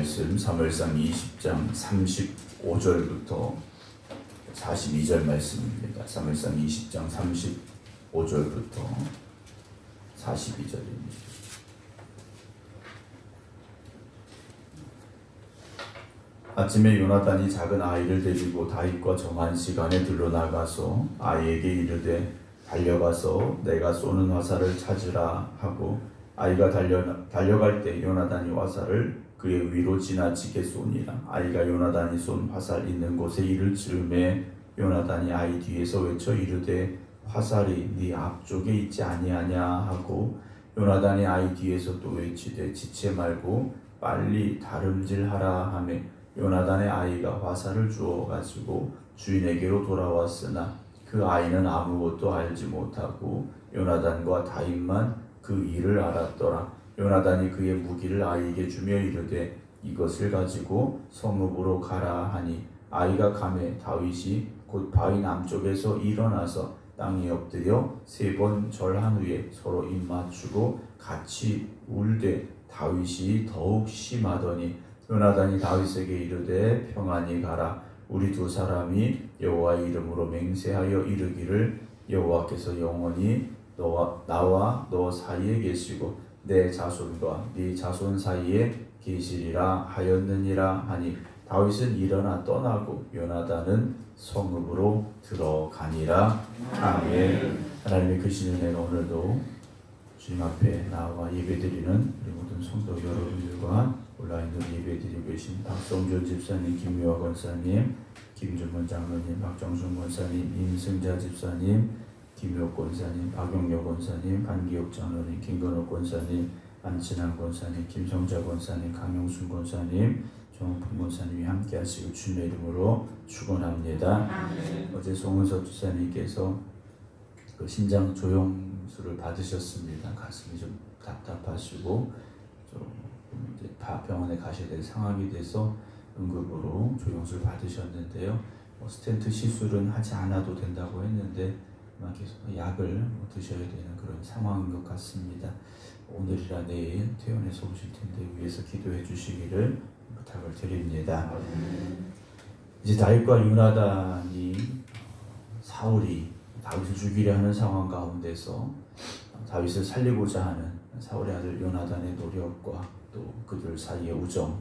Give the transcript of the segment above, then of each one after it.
말씀 사무엘상 20장 35절부터 42절 말씀입니다. 사무엘상 20장 35절부터 42절입니다. 아침에 요나단이 작은 아이를 데리고 다윗과 정한 시간에 들러나가서 아이에게 이르되 달려가서 내가 쏘는 화살을 찾으라 하고 아이가 달려갈 때 요나단이 화살을 그의 위로 지나치게 쏘니라. 아이가 요나단이 쏜 화살 있는 곳에 이를 즈음에 요나단이 아이 뒤에서 외쳐 이르되 화살이 네 앞쪽에 있지 아니하냐 하고 요나단이 아이 뒤에서 또 외치되 지체 말고 빨리 다름질하라 하며 요나단의 아이가 화살을 주워 가지고 주인에게로 돌아왔으나 그 아이는 아무것도 알지 못하고 요나단과 다윗만 그 일을 알았더라. 요나단이 그의 무기를 아이에게 주며 이르되 이것을 가지고 성읍으로 가라 하니 아이가 가매 다윗이 곧 바위 남쪽에서 일어나서 땅에 엎드려 3번 절한 후에 서로 입 맞추고 같이 울되 다윗이 더욱 심하더니 요나단이 다윗에게 이르되 평안히 가라. 우리 두 사람이 여호와의 이름으로 맹세하여 이르기를 여호와께서 영원히 나와 너 사이에 계시고 내 자손과 네 자손 사이에 계시리라 하였느니라 하니 다윗은 일어나 떠나고 요나단은 성읍으로 들어가니라. 아멘. 하나님의 크신 은혜는 오늘도 주님 앞에 나와 예배드리는 우리 모든 성도 여러분들과 온라인으로 예배드리고 계신 박성준 집사님, 김유아 권사님, 김준문 장로님, 박정순 권사님, 임승자 집사님, 김효 권사님, 박용여 권사님, 반기옥 장로님, 김건호 권사님, 안친환 권사님, 김성자 권사님, 강용순 권사님, 정훈 권사님이 함께 하시고 주님의 이름으로 축원합니다. 어제 송은석 집사님께서 그 신장 조영수를 받으셨습니다. 가슴이 좀 답답하시고 좀 이제 병원에 가셔야 될 상황이 돼서 응급으로 조영수를 받으셨는데요. 스텐트 시술은 하지 않아도 된다고 했는데 계속 약을 드셔야 되는 그런 상황인 것 같습니다. 오늘이라 내일 퇴원해서 오실 텐데 위해서 기도해 주시기를 부탁을 드립니다. 이제 다윗과 요나단이 사울이 다윗을 죽이려 하는 상황 가운데서 다윗을 살리고자 하는 사울의 아들 요나단의 노력과 또 그들 사이의 우정,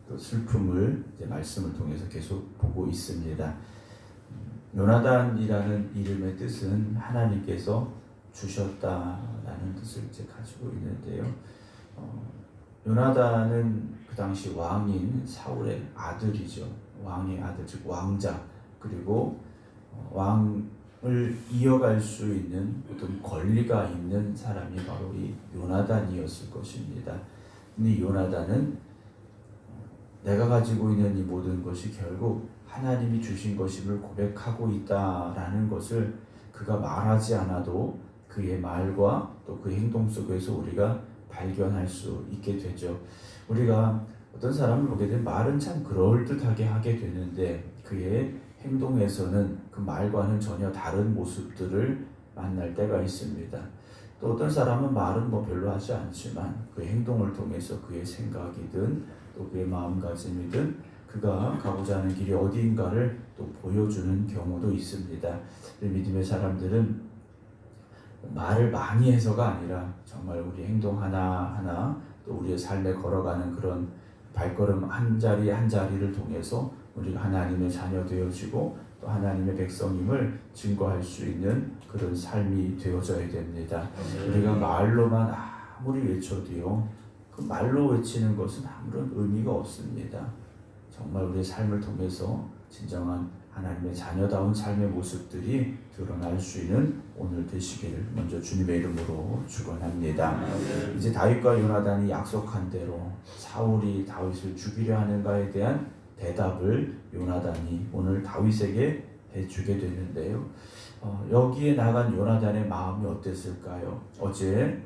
또 슬픔을 이제 말씀을 통해서 계속 보고 있습니다. 요나단이라는 이름의 뜻은 하나님께서 주셨다라는 뜻을 이제 가지고 있는데요. 요나단은 그 당시 왕인 사울의 아들이죠. 왕의 아들, 즉 왕자. 그리고 왕을 이어갈 수 있는 어떤 권리가 있는 사람이 바로 이 요나단이었을 것입니다. 근데 요나단은 내가 가지고 있는 이 모든 것이 결국 하나님이 주신 것임을 고백하고 있다라는 것을 그가 말하지 않아도 그의 말과 또 그의 행동 속에서 우리가 발견할 수 있게 되죠. 우리가 어떤 사람을 보게 되면 말은 참 그럴듯하게 하게 되는데 그의 행동에서는 그 말과는 전혀 다른 모습들을 만날 때가 있습니다. 또 어떤 사람은 말은 별로 하지 않지만 그의 행동을 통해서 그의 생각이든 또 그의 마음가짐이든 그가 가고자 하는 길이 어디인가를 또 보여주는 경우도 있습니다. 믿음의 사람들은 말을 많이 해서가 아니라 정말 우리 행동 하나하나 또 우리의 삶에 걸어가는 그런 발걸음 한 자리 한 자리를 통해서 우리가 하나님의 자녀 되어지고 또 하나님의 백성임을 증거할 수 있는 그런 삶이 되어져야 됩니다. 우리가 말로만 아무리 외쳐도요, 그 말로 외치는 것은 아무런 의미가 없습니다. 정말 우리의 삶을 통해서 진정한 하나님의 자녀다운 삶의 모습들이 드러날 수 있는 오늘 되시기를 먼저 주님의 이름으로 축원합니다. 이제 다윗과 요나단이 약속한 대로 사울이 다윗을 죽이려 하는가에 대한 대답을 요나단이 오늘 다윗에게 해주게 되는데요. 여기에 나간 요나단의 마음이 어땠을까요? 어제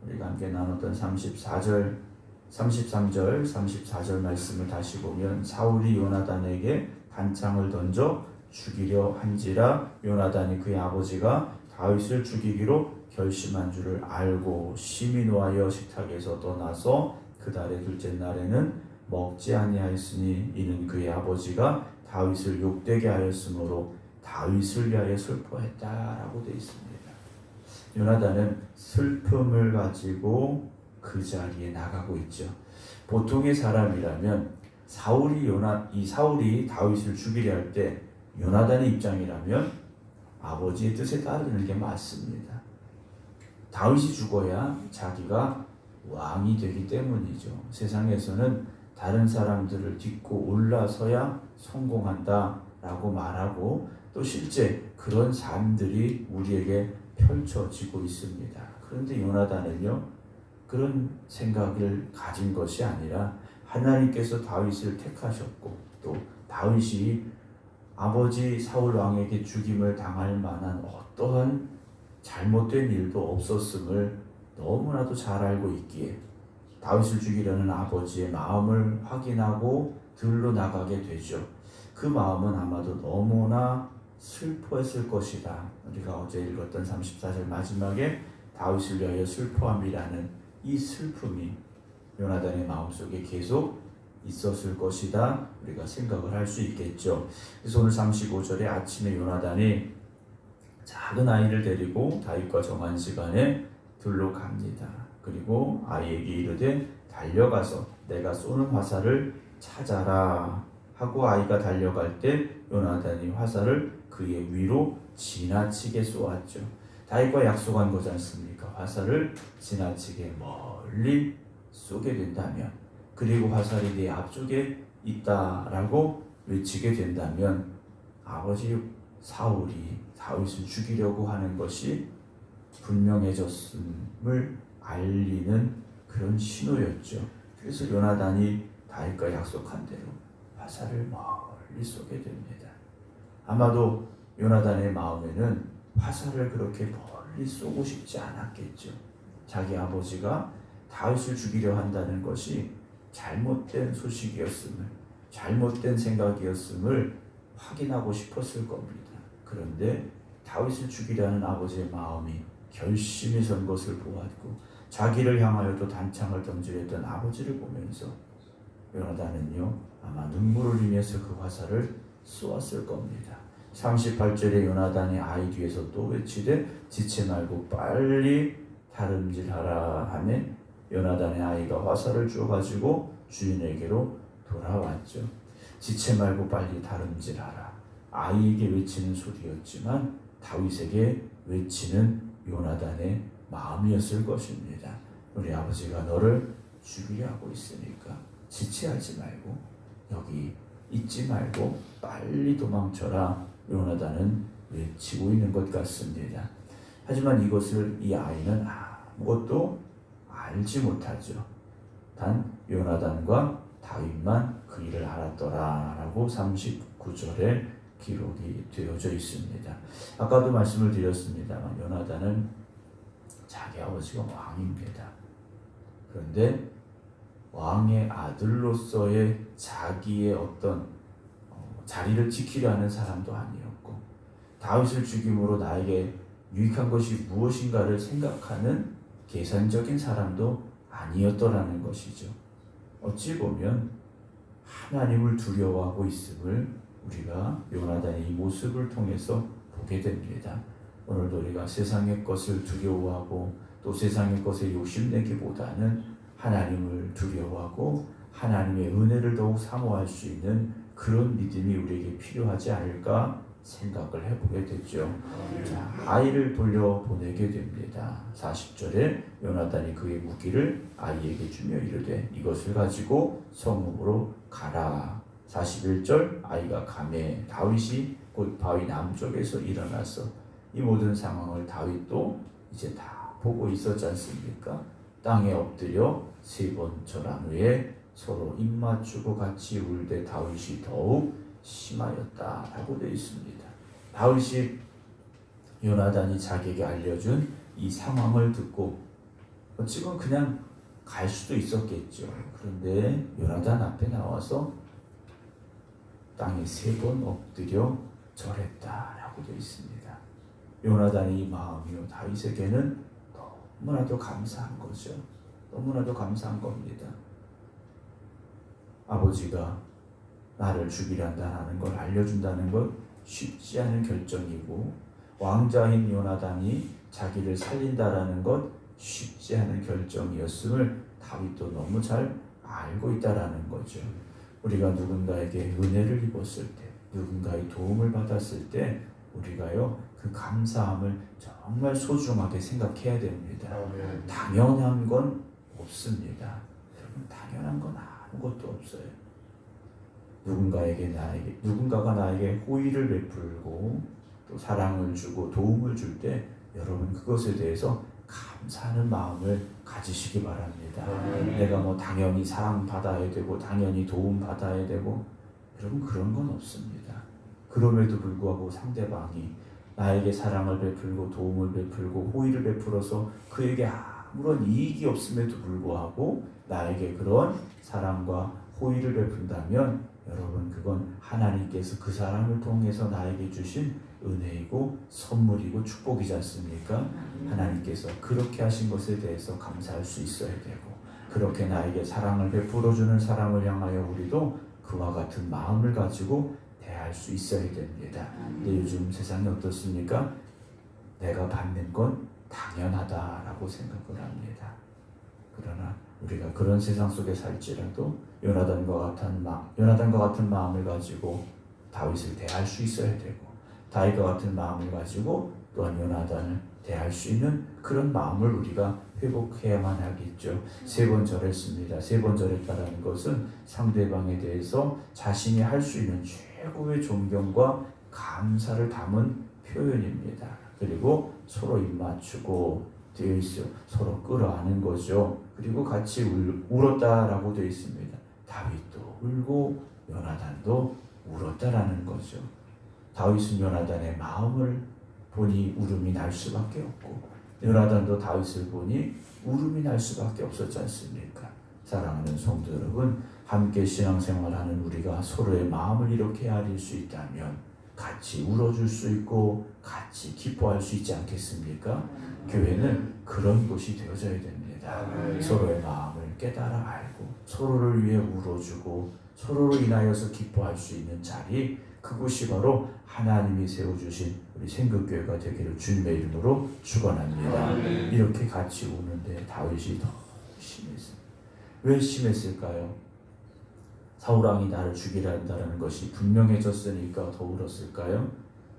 우리가 함께 나눴던 33절, 34절 말씀을 다시 보면 사울이 요나단에게 단창을 던져 죽이려 한지라 요나단이 그의 아버지가 다윗을 죽이기로 결심한 줄을 알고 심히 노하여 식탁에서 떠나서 그 달의 둘째 날에는 먹지 아니하였으니 이는 그의 아버지가 다윗을 욕되게 하였으므로 다윗을 위하여 슬퍼했다라고 되어 있습니다. 요나단은 슬픔을 가지고 그 자리에 나가고 있죠. 보통의 사람이라면 사울이 다윗을 죽이려 할 때 요나단의 입장이라면 아버지의 뜻에 따르는 게 맞습니다. 다윗이 죽어야 자기가 왕이 되기 때문이죠. 세상에서는 다른 사람들을 딛고 올라서야 성공한다라고 말하고 또 실제 그런 삶들이 우리에게 펼쳐지고 있습니다. 그런데 요나단은요, 그런 생각을 가진 것이 아니라 하나님께서 다윗을 택하셨고 또 다윗이 아버지 사울 왕에게 죽임을 당할 만한 어떠한 잘못된 일도 없었음을 너무나도 잘 알고 있기에 다윗을 죽이려는 아버지의 마음을 확인하고 들러 나가게 되죠. 그 마음은 아마도 너무나 슬퍼했을 것이다. 우리가 어제 읽었던 34절 마지막에 다윗을 위하여 슬퍼함이라는 이 슬픔이 요나단의 마음속에 계속 있었을 것이다. 우리가 생각을 할 수 있겠죠. 그래서 오늘 35절에 아침에 요나단이 작은 아이를 데리고 다윗과 정한 시간에 들로 갑니다. 그리고 아이에게 이르되 달려가서 내가 쏘는 화살을 찾아라 하고 아이가 달려갈 때 요나단이 화살을 그의 위로 지나치게 쏘았죠. 다윗과 약속한 거지 않습니까? 화살을 지나치게 멀리 쏘게 된다면, 그리고 화살이 내 앞쪽에 있다라고 외치게 된다면 아버지 사울이 다윗을 죽이려고 하는 것이 분명해졌음을 알리는 그런 신호였죠. 그래서 요나단이 다윗과 약속한 대로 화살을 멀리 쏘게 됩니다. 아마도 요나단의 마음에는 화살을 그렇게 멀리 쏘고 싶지 않았겠죠. 자기 아버지가 다윗을 죽이려 한다는 것이 잘못된 소식이었음을, 잘못된 생각이었음을 확인하고 싶었을 겁니다. 그런데 다윗을 죽이려는 아버지의 마음이 결심이 선 것을 보았고 자기를 향하여도 단창을 던지려 했던 아버지를 보면서 요나단은요 아마 눈물을 흘리면서 그 화살을 쏘았을 겁니다. 38절에 요나단의 아이 뒤에서 또 외치되 지체 말고 빨리 다름질하라 하며 요나단의 아이가 화살을 주어가지고 주인에게로 돌아왔죠. 지체 말고 빨리 다름질하라. 아이에게 외치는 소리였지만 다윗에게 외치는 요나단의 마음이었을 것입니다. 우리 아버지가 너를 죽이려 하고 있으니까 지체하지 말고 여기 있지 말고 빨리 도망쳐라. 요나단은 외치고 있는 것 같습니다. 하지만 이것을 이 아이는 아무것도 알지 못하죠. 단 요나단과 다윗만 그 일을 알았더라라고 39절에 기록이 되어져 있습니다. 아까도 말씀을 드렸습니다만 요나단은 자기 아버지가 왕입니다. 그런데 왕의 아들로서의 자기의 어떤 자리를 지키려 하는 사람도 아니었고 다윗을 죽임으로 나에게 유익한 것이 무엇인가를 생각하는 계산적인 사람도 아니었더라는 것이죠. 어찌 보면 하나님을 두려워하고 있음을 우리가 요나단의 이 모습을 통해서 보게 됩니다. 오늘도 우리가 세상의 것을 두려워하고 또 세상의 것에 욕심내기보다는 하나님을 두려워하고 하나님의 은혜를 더욱 사모할 수 있는 그런 믿음이 우리에게 필요하지 않을까 생각을 해보게 됐죠. 자, 아이를 돌려보내게 됩니다. 40절에 요나단이 그의 무기를 아이에게 주며 이르되 이것을 가지고 성읍으로 가라. 41절 아이가 가매 다윗이 곧 바위 남쪽에서 일어나서 이 모든 상황을 다윗도 이제 다 보고 있었지 않습니까? 땅에 엎드려 3번 절한 후에 서로 입맞추고 같이 울되 다윗이 더욱 심하였다라고 되어 있습니다. 다윗이 요나단이 자기에게 알려준 이 상황을 듣고 지금 그냥 갈 수도 있었겠죠. 그런데 요나단 앞에 나와서 땅에 3번 엎드려 절했다라고 되어 있습니다. 요나단의 이 마음이요 다윗에게는 너무나도 감사한 거죠. 너무나도 감사한 겁니다. 아버지가 나를 죽이란다는 걸 알려준다는 것 쉽지 않은 결정이고, 왕자인 요나단이 자기를 살린다라는 것 쉽지 않은 결정이었음을 다윗도 너무 잘 알고 있다라는 거죠. 우리가 누군가에게 은혜를 입었을 때, 누군가의 도움을 받았을 때 우리가요 그 감사함을 정말 소중하게 생각해야 됩니다. 당연한 건 없습니다. 여러분, 당연한 건 아무것도 없어요. 누군가가 나에게 호의를 베풀고 또 사랑을 주고 도움을 줄 때 여러분 그것에 대해서 감사하는 마음을 가지시기 바랍니다. 내가 뭐 당연히 사랑받아야 되고 당연히 도움받아야 되고, 여러분 그런 건 없습니다. 그럼에도 불구하고 상대방이 나에게 사랑을 베풀고 도움을 베풀고 호의를 베풀어서 그에게 아무런 이익이 없음에도 불구하고 나에게 그런 사랑과 호의를 베푼다면 여러분 그건 하나님께서 그 사람을 통해서 나에게 주신 은혜이고 선물이고 축복이지 않습니까? 하나님께서 그렇게 하신 것에 대해서 감사할 수 있어야 되고, 그렇게 나에게 사랑을 베풀어주는 사람을 향하여 우리도 그와 같은 마음을 가지고 대할 수 있어야 됩니다. 근데 요즘 세상이 어떻습니까? 내가 받는 건 당연하다라고 생각을 합니다. 그러나 우리가 그런 세상 속에 살지라도 요나단과 같은 마음을 가지고 다윗을 대할 수 있어야 되고, 다윗과 같은 마음을 가지고 또한 요나단을 대할 수 있는 그런 마음을 우리가 회복해야만 하겠죠. 3번 절했습니다. 3번 절했다라는 것은 상대방에 대해서 자신이 할 수 있는 최고의 존경과 감사를 담은 표현입니다. 그리고 서로 입맞추고 되어 있어 서로 끌어안는 거죠. 그리고 같이 울었다라고 되어 있습니다. 다윗도 울고 요나단도 울었다라는 거죠. 다윗은 요나단의 마음을 보니 울음이 날 수밖에 없고, 요나단도 다윗을 보니 울음이 날 수밖에 없었지 않습니까? 사랑하는 성도 여러분, 함께 신앙생활하는 우리가 서로의 마음을 이렇게 아릴 수 있다면 같이 울어줄 수 있고 같이 기뻐할 수 있지 않겠습니까? 교회는 그런 곳이 되어져야 됩니다. 서로의 마음을 깨달아 알고 서로를 위해 울어주고 서로로 인하여서 기뻐할 수 있는 자리, 그곳이 바로 하나님이 세워주신 우리 생극교회가 되기를 주님의 이름으로 축원합니다. 이렇게 같이 우는데 다윗이 더 심했어요. 왜 심했을까요? 사울왕이 나를 죽이려 한다는 것이 분명해졌으니까 더 울었을까요?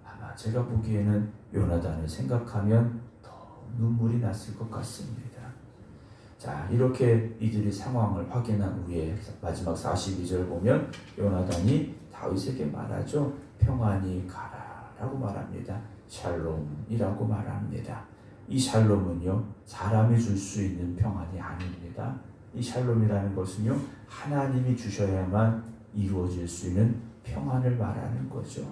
아마 제가 보기에는 요나단을 생각하면 더 눈물이 났을 것 같습니다. 자, 이렇게 이들이 상황을 확인한 후에 마지막 42절 보면 요나단이 다윗에게 말하죠. 평안히 가라라고 말합니다. 샬롬이라고 말합니다. 이 샬롬은요, 사람이 줄 수 있는 평안이 아닙니다. 이 샬롬이라는 것은요, 하나님이 주셔야만 이루어질 수 있는 평안을 말하는 거죠.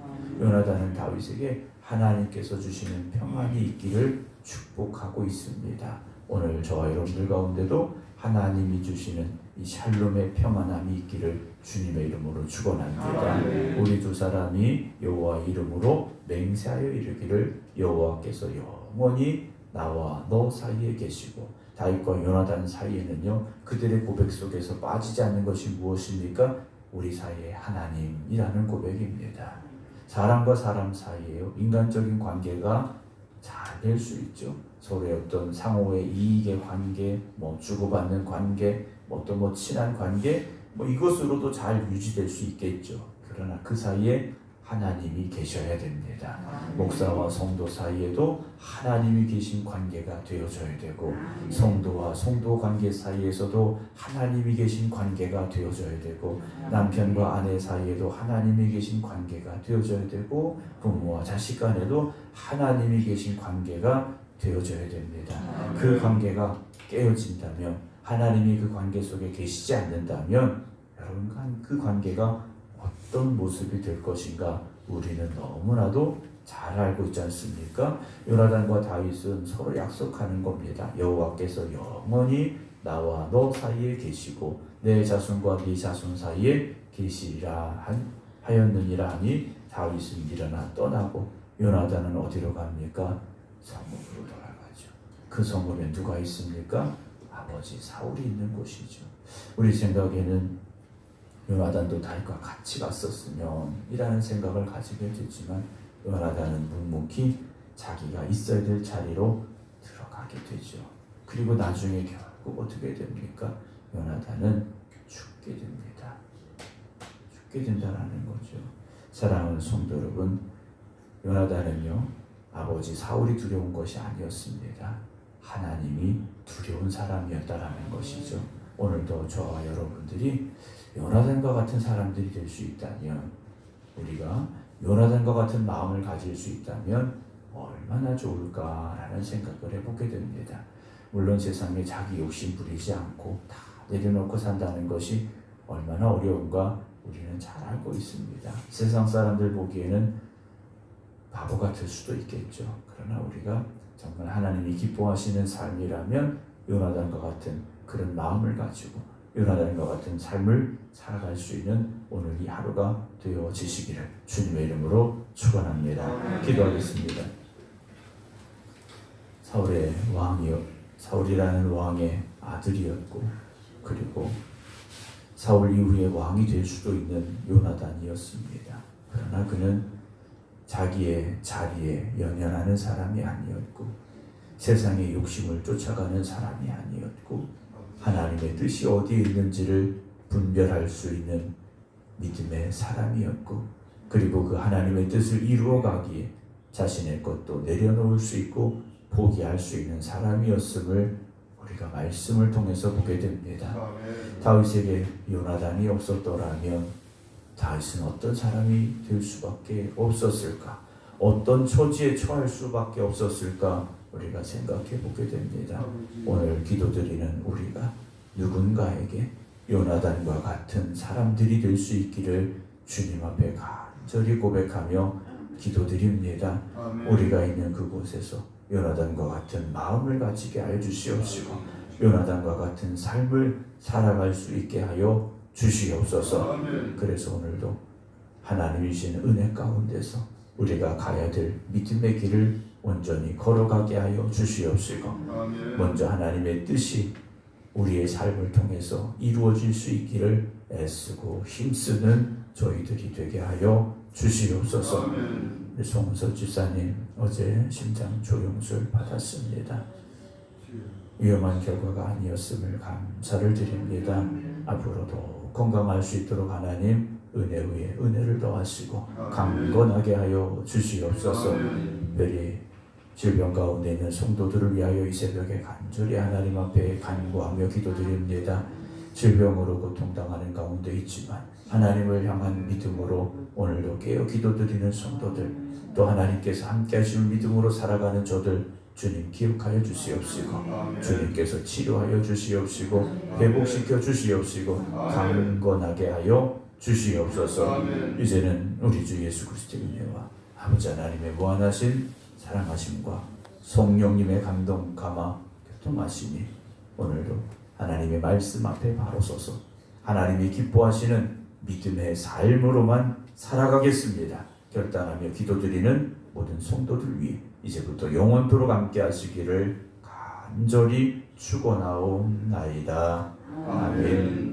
요나단은 다윗에게 하나님께서 주시는 평안이 있기를 축복하고 있습니다. 오늘 저와 여러분들 가운데도 하나님이 주시는 이 샬롬의 평안함이 있기를 주님의 이름으로 축원합니다. 우리 두 사람이 여호와 이름으로 맹세하여 이르기를 여호와께서 영원히 나와 너 사이에 계시고, 다윗과 요나단 사이에는요 그들의 고백 속에서 빠지지 않는 것이 무엇입니까? 우리 사이에 하나님이라는 고백입니다. 사람과 사람 사이에요 인간적인 관계가 잘 될 수 있죠. 서로의 어떤 상호의 이익의 관계, 주고받는 관계, 또 친한 관계, 이것으로도 잘 유지될 수 있겠죠. 그러나 그 사이에 하나님이 계셔야 됩니다. 목사와 성도 사이에도 하나님이 계신 관계가 되어져야 되고, 성도와 성도 관계 사이에서도 하나님이 계신 관계가 되어져야 되고, 남편과 아내 사이에도 하나님이 계신 관계가 되어져야 되고, 부모와 자식 간에도 하나님이 계신 관계가 되어져야 됩니다. 그 관계가 깨어진다면, 하나님이 그 관계 속에 계시지 않는다면 여러분 그 관계가 어떤 모습이 될 것인가 우리는 너무나도 잘 알고 있지 않습니까? 요나단과 다윗은 서로 약속하는 겁니다. 여호와께서 영원히 나와 너 사이에 계시고 내 자손과 네 자손 사이에 계시리라 하였느니라 하니, 다윗은 일어나 떠나고 요나단은 어디로 갑니까? 성읍으로 돌아가죠. 그 성읍에 누가 있습니까? 아버지 사울이 있는 곳이죠. 우리 생각에는 요나단도 다윗과 같이 갔었으면 이라는 생각을 가지게 되지만 요나단은 묵묵히 자기가 있어야 될 자리로 들어가게 되죠. 그리고 나중에 결국 어떻게 됩니까? 요나단은 죽게 됩니다. 죽게 된다라는 거죠. 사랑하는 성도 여러분, 요나단은요 아버지 사울이 두려운 것이 아니었습니다. 하나님이 두려운 사람이었다라는 것이죠. 오늘도 저와 여러분들이 요나단과 같은 사람들이 될 수 있다면, 우리가 요나단과 같은 마음을 가질 수 있다면 얼마나 좋을까라는 생각을 해보게 됩니다. 물론 세상에 자기 욕심 부리지 않고 다 내려놓고 산다는 것이 얼마나 어려운가 우리는 잘 알고 있습니다. 세상 사람들 보기에는 바보 같을 수도 있겠죠. 그러나 우리가 정말 하나님이 기뻐하시는 삶이라면 요나단과 같은 그런 마음을 가지고 요나단과 같은 삶을 살아갈 수 있는 오늘 이 하루가 되어지시기를 주님의 이름으로 축원합니다. 기도하겠습니다. 사울이라는 왕의 아들이었고, 그리고 사울 이후에 왕이 될 수도 있는 요나단이었습니다. 그러나 그는 자기의 자리에 연연하는 사람이 아니었고, 세상의 욕심을 쫓아가는 사람이 아니었고, 하나님의 뜻이 어디에 있는지를 분별할 수 있는 믿음의 사람이었고, 그리고 그 하나님의 뜻을 이루어가기에 자신의 것도 내려놓을 수 있고 포기할 수 있는 사람이었음을 우리가 말씀을 통해서 보게 됩니다. 다윗에게 요나단이 없었더라면 다윗은 어떤 사람이 될 수밖에 없었을까? 어떤 처지에 처할 수밖에 없었을까? 우리가 생각해 보게 됩니다. 오늘 기도드리는 우리가 누군가에게 요나단과 같은 사람들이 될 수 있기를 주님 앞에 간절히 고백하며 기도드립니다. 우리가 있는 그곳에서 요나단과 같은 마음을 가지게 하여 주시옵시고, 요나단과 같은 삶을 살아갈 수 있게 하여 주시옵소서. 그래서 오늘도 하나님이 주시는 은혜 가운데서 우리가 가야 될 믿음의 길을 온전히 걸어가게 하여 주시옵시고, 먼저 하나님의 뜻이 우리의 삶을 통해서 이루어질 수 있기를 애쓰고 힘쓰는 저희들이 되게 하여 주시옵소서. 송은서 집사님 어제 심장 조영술 받았습니다. 위험한 결과가 아니었음을 감사를 드립니다. 앞으로도 건강할 수 있도록 하나님 은혜 위에 은혜를 더하시고 강건하게 하여 주시옵소서. 특별히 질병 가운데 있는 성도들을 위하여 이 새벽에 간절히 하나님 앞에 간구하며 기도드립니다. 질병으로 고통당하는 가운데 있지만 하나님을 향한 믿음으로 오늘도 깨어 기도드리는 성도들, 또 하나님께서 함께 하시는 믿음으로 살아가는 저들 주님 기억하여 주시옵시고, 주님께서 치료하여 주시옵시고 회복시켜 주시옵시고 강건하게 하여 주시옵소서. 이제는 우리 주 예수 그리스도의 은혜와 아버지 하나님의 무한하신 사랑하심과 성령님의 감동 감화 교통하심이 오늘도 하나님의 말씀 앞에 바로 서서 하나님이 기뻐하시는 믿음의 삶으로만 살아가겠습니다 결단하며 기도드리는 모든 성도들 위해 이제부터 영원토록 함께 하시기를 간절히 축원하옵나이다. 아멘.